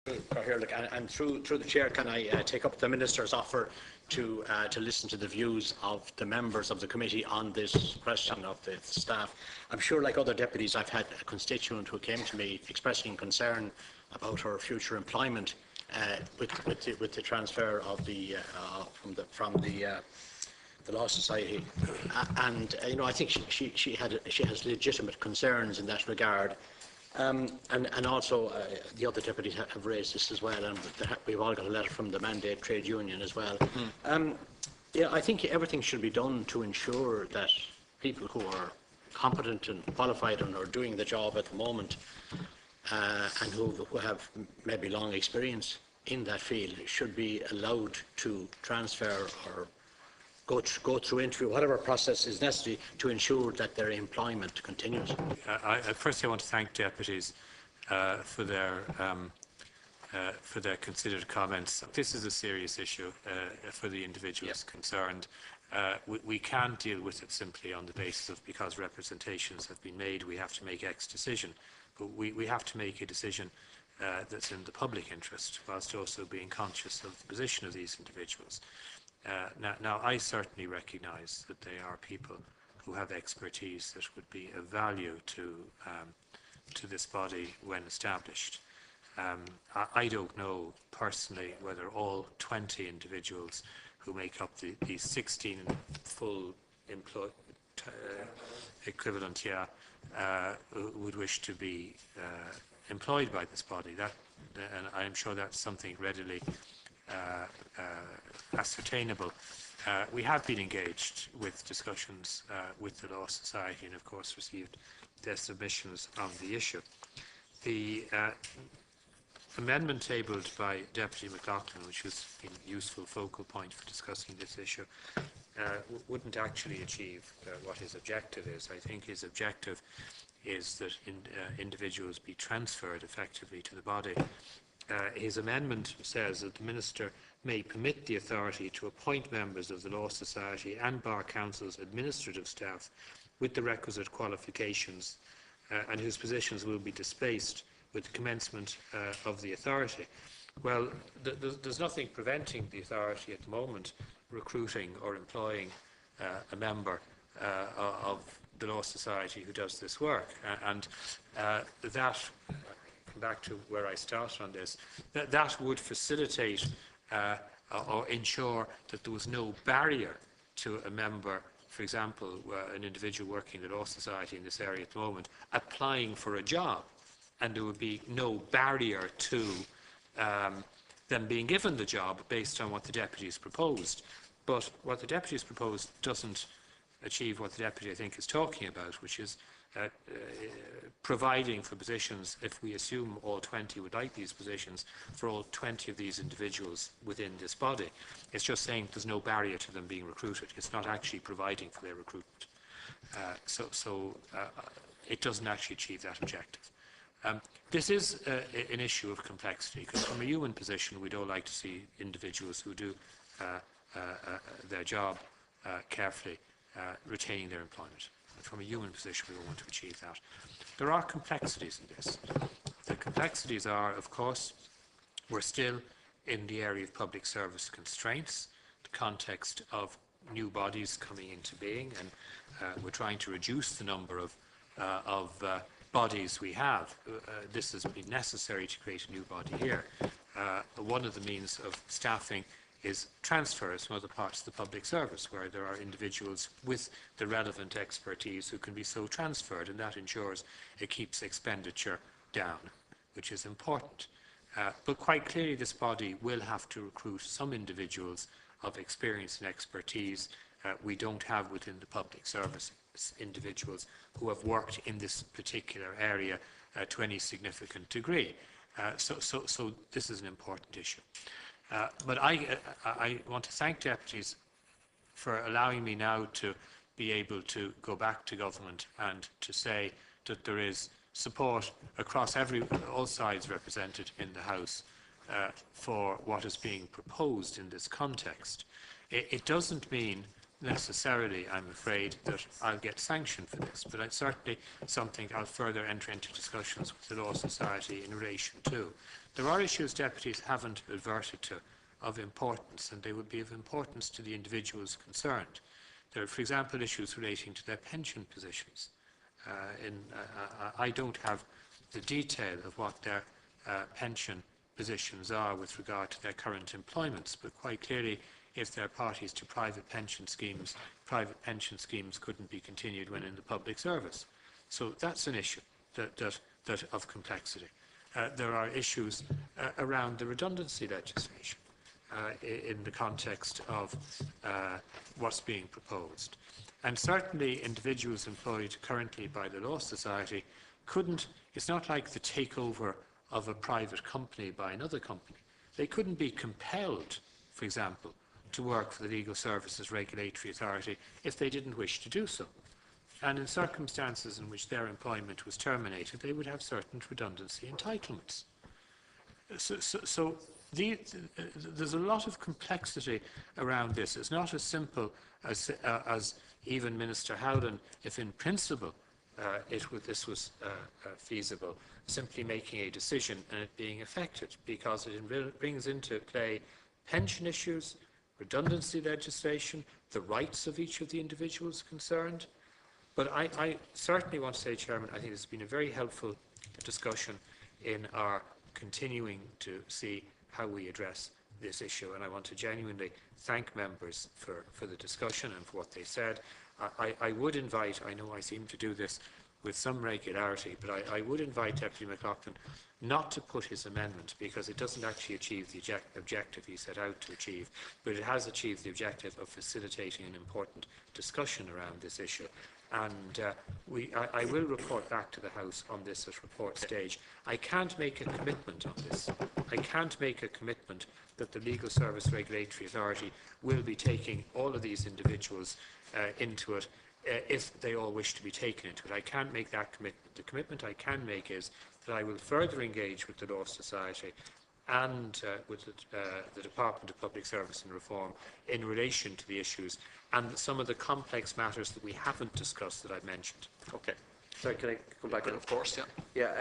And through the chair, can I take up the Minister's offer to listen to the views of the members of the committee on this question of the staff? I'm sure, like other deputies, I've had a constituent who came to me expressing concern about her future employment with the transfer of the from the Law Society, and I think she has legitimate concerns in that regard. And also the other deputies have raised this as well, and we've all got a letter from the Mandate Trade Union as well. Yeah, I think everything should be done to ensure that people who are competent and qualified and are doing the job at the moment and who have maybe long experience in that field should be allowed to transfer or go through interview, whatever process is necessary to ensure that their employment continues. Firstly, I want to thank deputies for their considered comments. This is a serious issue for the individuals concerned. We can't deal with it simply on the basis of because representations have been made, we have to make X decision. But we have to make a decision that's in the public interest, whilst also being conscious of the position of these individuals. Now, I certainly recognise that they are people who have expertise that would be of value to this body when established. I don't know personally whether all 20 individuals who make up the 16 full equivalent, would wish to be employed by this body. And I'm sure that's something readily ascertainable. We have been engaged with discussions with the Law Society and of course received their submissions on the issue. The amendment tabled by Deputy McLaughlin, which was a useful focal point for discussing this issue, wouldn't actually achieve what his objective is. I think his objective is that individuals be transferred effectively to the body. His amendment says that the Minister may permit the authority to appoint members of the Law Society and Bar Council's administrative staff with the requisite qualifications and whose positions will be displaced with the commencement of the authority. Well, there's nothing preventing the authority at the moment recruiting or employing a member of the Law Society who does this work. And that, back to where I started on this, that would facilitate or ensure that there was no barrier to a member, for example, an individual working in the Law Society in this area at the moment, applying for a job, and there would be no barrier to them being given the job based on what the deputies proposed. But what the deputies proposed doesn't achieve what the deputy, I think, is talking about, which is providing for positions, if we assume all 20 would like these positions, for all 20 of these individuals within this body. It's just saying there's no barrier to them being recruited. It's not actually providing for their recruitment. So it doesn't actually achieve that objective. This is an issue of complexity, because from a human position, we'd all like to see individuals who do their job carefully retaining their employment. From a human position, we want to achieve that. There are complexities in this. The complexities are, of course, we're still in the area of public service constraints, the context of new bodies coming into being, and we're trying to reduce the number of bodies we have. This has been necessary to create a new body here. One of the means of staffing is transfers from other parts of the public service, where there are individuals with the relevant expertise who can be so transferred, and that ensures it keeps expenditure down, which is important. But quite clearly, this body will have to recruit some individuals of experience and expertise we don't have within the public service, individuals who have worked in this particular area to any significant degree. So this is an important issue. But I want to thank deputies for allowing me now to be able to go back to government and to say that there is support across all sides represented in the House for what is being proposed in this context. It doesn't mean necessarily, I'm afraid, that I'll get sanctioned for this, but it's certainly something I'll further enter into discussions with the Law Society in relation to. There are issues deputies haven't adverted to of importance, and they would be of importance to the individuals concerned. There are, for example, issues relating to their pension positions. I don't have the detail of what their pension positions are with regard to their current employments, but quite clearly, if they're parties to private pension schemes couldn't be continued when in the public service. So that's an issue that of complexity. There are issues around the redundancy legislation in the context of what's being proposed. And certainly individuals employed currently by the Law Society it's not like the takeover of a private company by another company. They couldn't be compelled, for example, to work for the Legal Services Regulatory Authority if they didn't wish to do so. And in circumstances in which their employment was terminated, they would have certain redundancy entitlements. So there's a lot of complexity around this. It's not as simple as even Minister Howlin, if in principle this was feasible, simply making a decision and it being effected, because it brings into play pension issues, redundancy legislation, the rights of each of the individuals concerned. But I certainly want to say, Chairman, I think this has been a very helpful discussion in our continuing to see how we address this issue, and I want to genuinely thank members for the discussion and for what they said. I would invite, I know I seem to do this with some regularity, but I would invite Deputy McLaughlin not to put his amendment, because it doesn't actually achieve the objective he set out to achieve, but it has achieved the objective of facilitating an important discussion around this issue. And I will report back to the House on this at report stage. I can't make a commitment on this. I can't make a commitment that the Legal Service Regulatory Authority will be taking all of these individuals into it if they all wish to be taken into it. I can't make that commitment. The commitment I can make is that I will further engage with the Law Society and with the Department of Public Service and Reform in relation to the issues and some of the complex matters that we haven't discussed that I've mentioned. Okay. Sorry, can I come back? Of course, yeah. Yeah,